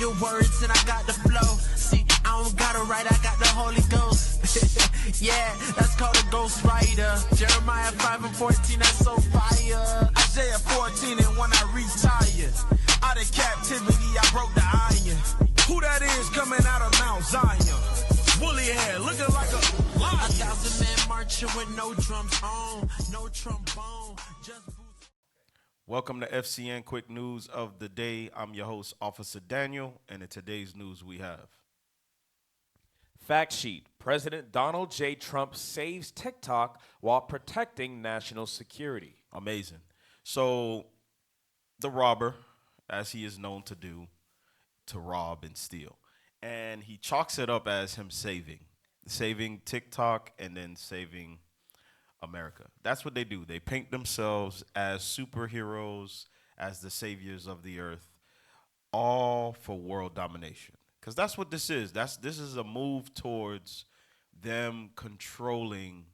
the words and I got the flow. See, I don't gotta write, I got the Holy Ghost. Yeah, that's called a ghost writer. Jeremiah 5:14, that's so fire. Isaiah 14, and when I retire, out of captivity, I broke the iron. Who that is coming out of Mount Zion? Woolly hair, looking like a lion. 1,000 men marching with no drums on, no trombone, just boots. Welcome to FCN Quick News of the Day. I'm your host, Officer Daniel, and in today's news we have. Fact sheet: President Donald J. Trump saves TikTok while protecting national security. Amazing. So, the robber, as he is known to do, to rob and steal. And he chalks it up as him saving TikTok and then saving America. That's what they do. They paint themselves as superheroes, as the saviors of the earth, all for world domination. Because that's what this is. This is a move towards them controlling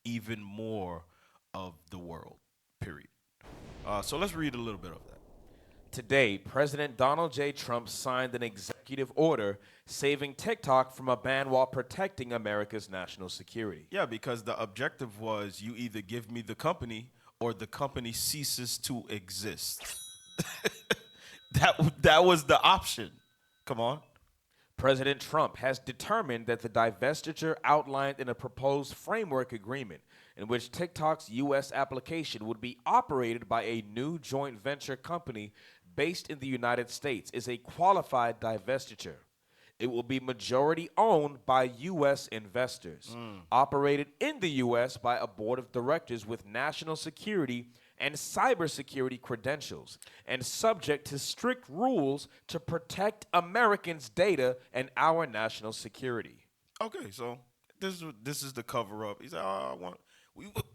even more of the world, period. So let's read a little bit of that. Today, President Donald J. Trump signed an executive order saving TikTok from a ban while protecting America's national security. Yeah, because the objective was you either give me the company or the company ceases to exist. That was the option. Come on. President Trump has determined that the divestiture outlined in a proposed framework agreement in which TikTok's U.S. application would be operated by a new joint venture company based in the United States is a qualified divestiture. It will be majority owned by U.S. investors, operated in the U.S. by a board of directors with national security and cybersecurity credentials, and subject to strict rules to protect Americans' data and our national security. Okay, so this is the cover up. He said,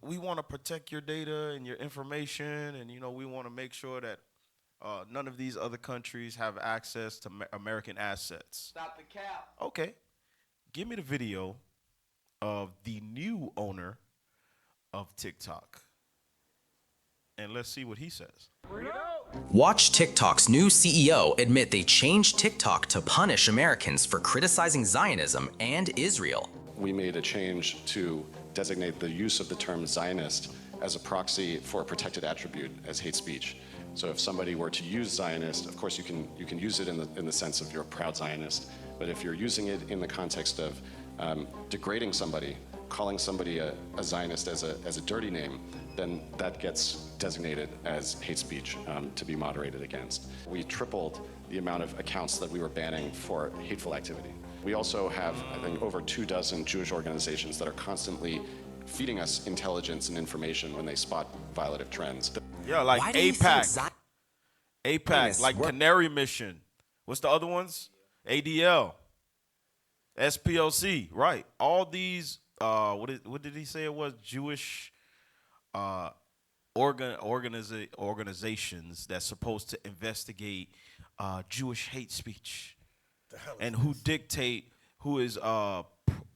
we want to protect your data and your information, and we want to make sure that none of these other countries have access to American assets. Stop the cap. Okay, give me the video of the new owner of TikTok, and let's see what he says. Watch TikTok's new CEO admit they changed TikTok to punish Americans for criticizing Zionism and Israel. We made a change to designate the use of the term Zionist as a proxy for a protected attribute as hate speech. So if somebody were to use Zionist, of course you can use it in the sense of you're a proud Zionist, but if you're using it in the context of degrading somebody, calling somebody a Zionist as a dirty name, then that gets designated as hate speech to be moderated against. We tripled the amount of accounts that we were banning for hateful activity. We also have, I think, over 24 Jewish organizations that are constantly feeding us intelligence and information when they spot violative trends. Yeah, like APAC, like Canary Mission. What's the other ones? ADL, SPLC, right? All these, what did he say it was? Jewish organizations that's supposed to investigate Jewish hate speech and who is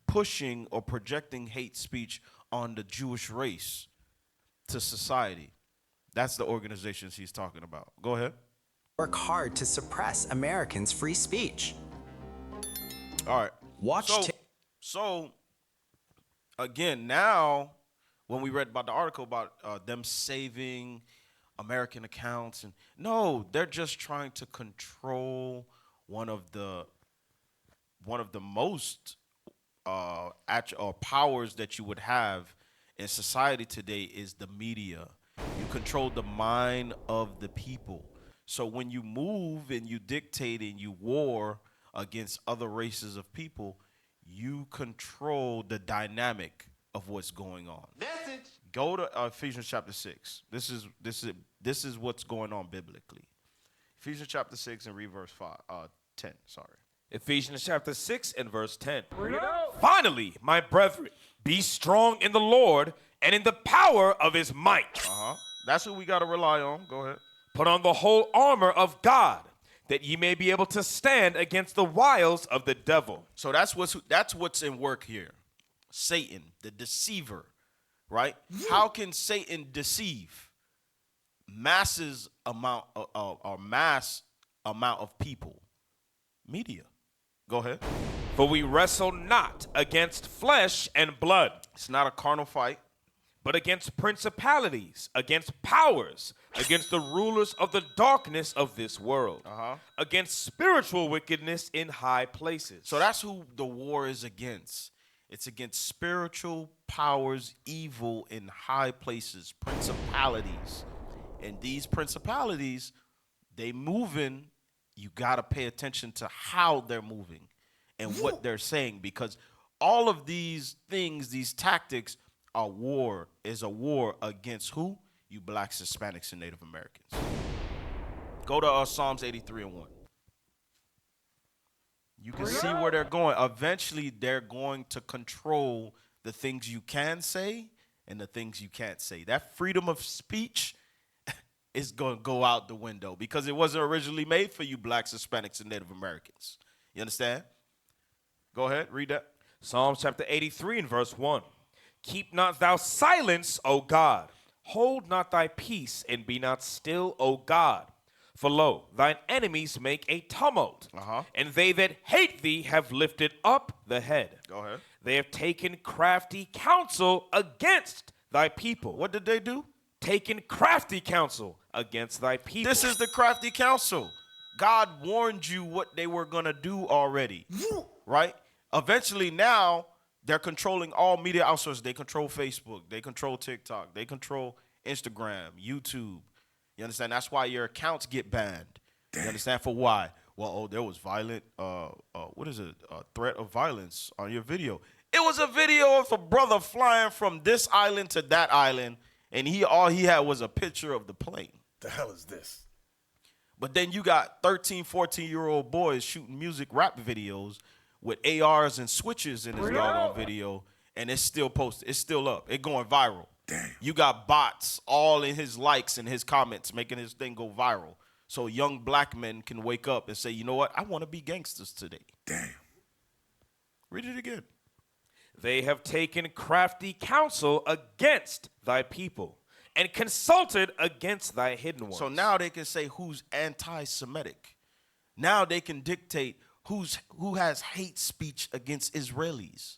pushing or projecting hate speech on the Jewish race to society. That's the organizations he's talking about. Go ahead. Work hard to suppress Americans' free speech. All right. So again, now when we read about the article about them saving American accounts, and no, they're just trying to control one of the most powers that you would have in society today is the media. You control the mind of the people. So when you move and you dictate and you war against other races of people, you control the dynamic of what's going on. Message. Go to Ephesians chapter 6. This is what's going on biblically. Ephesians chapter 6 and read verse 10. Sorry. Ephesians chapter 6 and verse 10. Finally, my brethren, be strong in the Lord and in the power of his might. That's what we got to rely on. Go ahead. Put on the whole armor of God, that ye may be able to stand against the wiles of the devil. So that's what's in work here. Satan, the deceiver, right? How can Satan deceive mass amount of people? Media. Go ahead. For we wrestle not against flesh and blood, It's not a carnal fight. but against principalities, against powers, against the rulers of the darkness of this world, against spiritual wickedness in high places. So that's who the war is against. It's against spiritual powers, evil in high places, principalities. And these principalities, they moving, you got to pay attention to how they're moving and what they're saying, because all of these things, these tactics are war, is a war against who? You blacks, Hispanics, and Native Americans. Go to Psalms 83 and 1. You can see where they're going. Eventually, they're going to control the things you can say and the things you can't say. That freedom of speech is going to go out the window because it wasn't originally made for you blacks, Hispanics, and Native Americans. You understand? Go ahead, read that. Psalms chapter 83 and verse 1. Keep not thou silence, O God. Hold not thy peace, and be not still, O God. For lo, thine enemies make a tumult, and they that hate thee have lifted up the head. Go ahead. They have taken crafty counsel against thy people. What did they do? Taken crafty counsel against thy people. This is the crafty counsel. God warned you what they were going to do already, right? Eventually now, they're controlling all media outsources. They control Facebook. They control TikTok. They control Instagram, YouTube. You understand? That's why your accounts get banned. Damn. You understand? For why? Well, there was violent, threat of violence on your video. It was a video of a brother flying from this island to that island, and all he had was a picture of the plane. The hell is this? But then you got 13, 14-year-old boys shooting music rap videos with ARs and switches in his doggone video, and it's still posted. It's still up. It's going viral. Damn. You got bots all in his likes and his comments making his thing go viral. So young black men can wake up and say, you know what? I want to be gangsters today. Damn. Read it again. They have taken crafty counsel against thy people and consulted against thy hidden ones. So now they can say who's anti-Semitic. Now they can dictate who has hate speech against Israelis.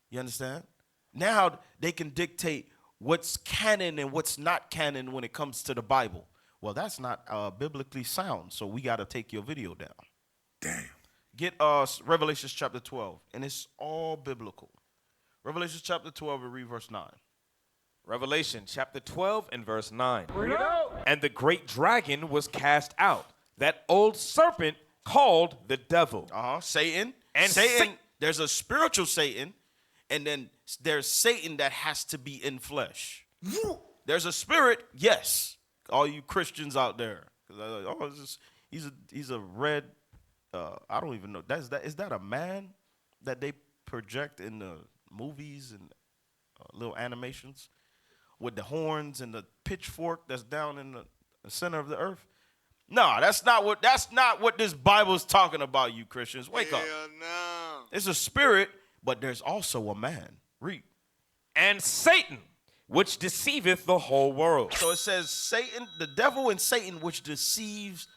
You understand? Now they can dictate what's canon and what's not canon when it comes to the Bible. Well, that's not biblically sound, so we got to take your video down. Damn. Get Revelation chapter 12, and it's all biblical. Revelation chapter 12 and read verse 9. Revelation chapter 12 and verse 9. And the great dragon was cast out, that old serpent called the devil. Satan. And Satan, there's a spiritual Satan, and then there's Satan that has to be in flesh. There's a spirit, yes. All you Christians out there. He's a red, I don't even know. Is that a man that they project in the movies and little animations with the horns and the pitchfork that's down in the center of the earth? No, that's not what this Bible is talking about, you Christians. Wake up. No. It's a spirit, but there's also a man. Read. And Satan, which deceiveth the whole world. So it says Satan, the devil and Satan, which deceives,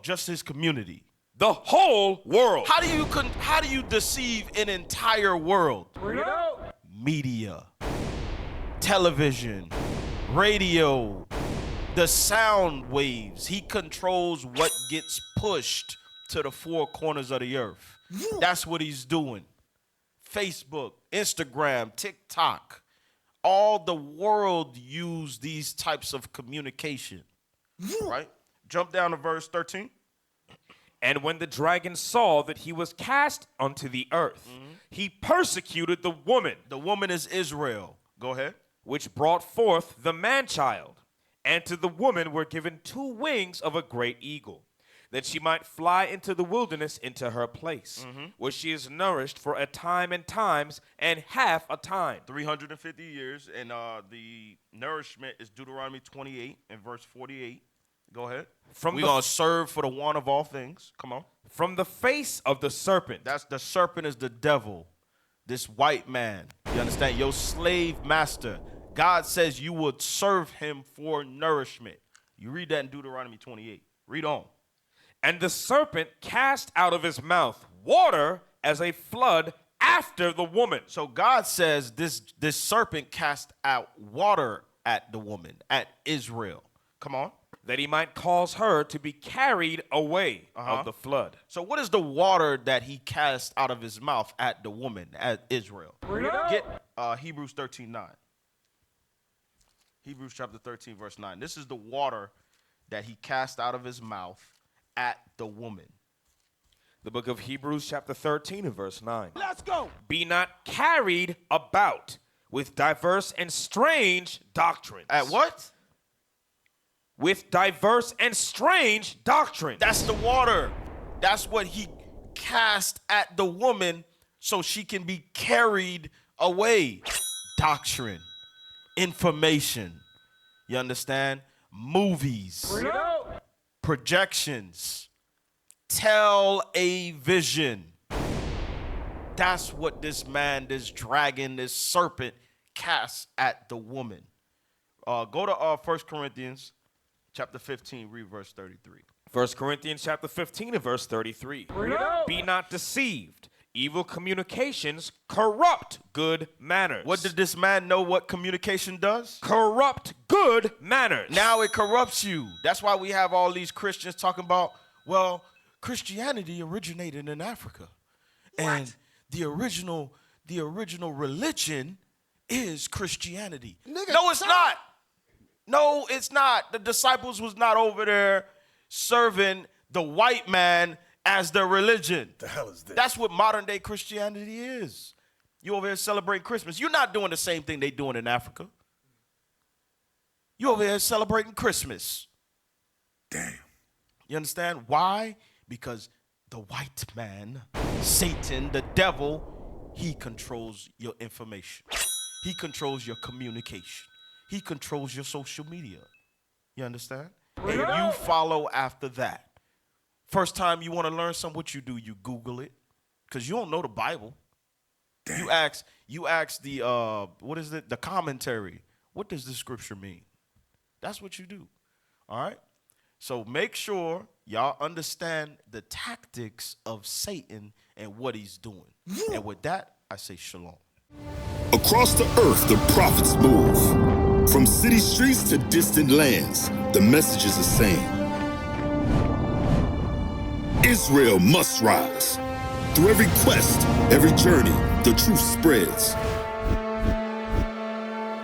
just his community. The whole world. How do you deceive an entire world? Media, television, radio, the sound waves. He controls what gets pushed to the four corners of the earth. That's what he's doing. Facebook, Instagram, TikTok. All the world use these types of communication. Right? Jump down to verse 13. And when the dragon saw that he was cast unto the earth, he persecuted the woman. The woman is Israel. Go ahead. Which brought forth the man-child. And to the woman were given 2 wings of a great eagle, that she might fly into the wilderness into her place, where she is nourished for a time and times and half a time. 350 years, and the nourishment is Deuteronomy 28 and verse 48. Go ahead. We're going to serve for the one of all things. Come on. From the face of the serpent. That's the serpent is the devil, this white man. You understand? Your slave master. God says you would serve him for nourishment. You read that in Deuteronomy 28. Read on. And the serpent cast out of his mouth water as a flood after the woman. So God says this serpent cast out water at the woman, at Israel. Come on. That he might cause her to be carried away of the flood. So what is the water that he cast out of his mouth at the woman, at Israel? Get Hebrews 13:9. Hebrews chapter 13, verse 9. This is the water that he cast out of his mouth at the woman. The book of Hebrews chapter 13 and verse 9. Let's go. Be not carried about with diverse and strange doctrines. At what? With diverse and strange doctrines. That's the water. That's what he cast at the woman so she can be carried away. Doctrine, information, you understand? Movies, projections, tell a vision. That's what this man, this dragon, this serpent casts at the woman. Go to 1 Corinthians chapter 15, read verse 33. 1 Corinthians chapter 15 and verse 33. Be not deceived. Evil communications corrupt good manners. What did this man know what communication does? Corrupt good manners. Now it corrupts you. That's why we have all these Christians talking about, well, Christianity originated in Africa. And the original religion is Christianity. Nigga, no, it's not. No, it's not. The disciples was not over there serving the white man as their religion. The hell is this? That's what modern day Christianity is. You over here celebrating Christmas. You're not doing the same thing they doing in Africa. You over here celebrating Christmas. Damn. You understand? Why? Because the white man, Satan, the devil, he controls your information. He controls your communication. He controls your social media. You understand? And you follow after that. First time you want to learn something, what you do, you Google it. Because you don't know the Bible. Damn. You ask the, what is it? The commentary. What does this scripture mean? That's what you do. All right? So make sure y'all understand the tactics of Satan and what he's doing. And with that, I say shalom. Across the earth, the prophets move. From city streets to distant lands, the message is the same. Israel must rise. Through every quest, every journey, the truth spreads.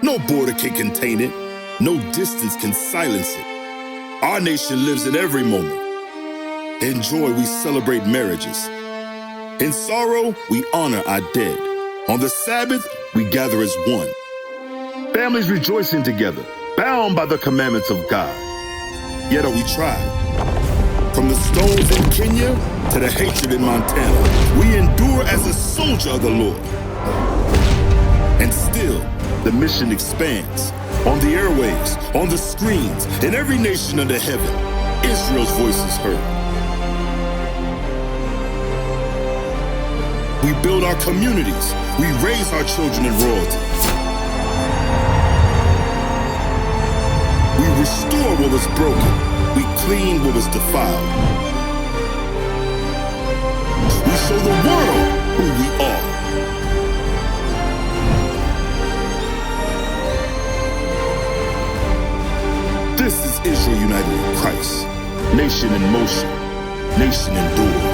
No border can contain it. No distance can silence it. Our nation lives in every moment. In joy, we celebrate marriages. In sorrow, we honor our dead. On the Sabbath, we gather as one. Families rejoicing together, bound by the commandments of God. Yet are we tried. From the stones in Kenya to the hatred in Montana, we endure as a soldier of the Lord. And still, the mission expands. On the airwaves, on the screens, in every nation under heaven, Israel's voice is heard. We build our communities. We raise our children in royalty. We restore what was broken. We clean what was defiled. We show the world who we are. This is Israel united in Christ. Nation in motion. Nation endures.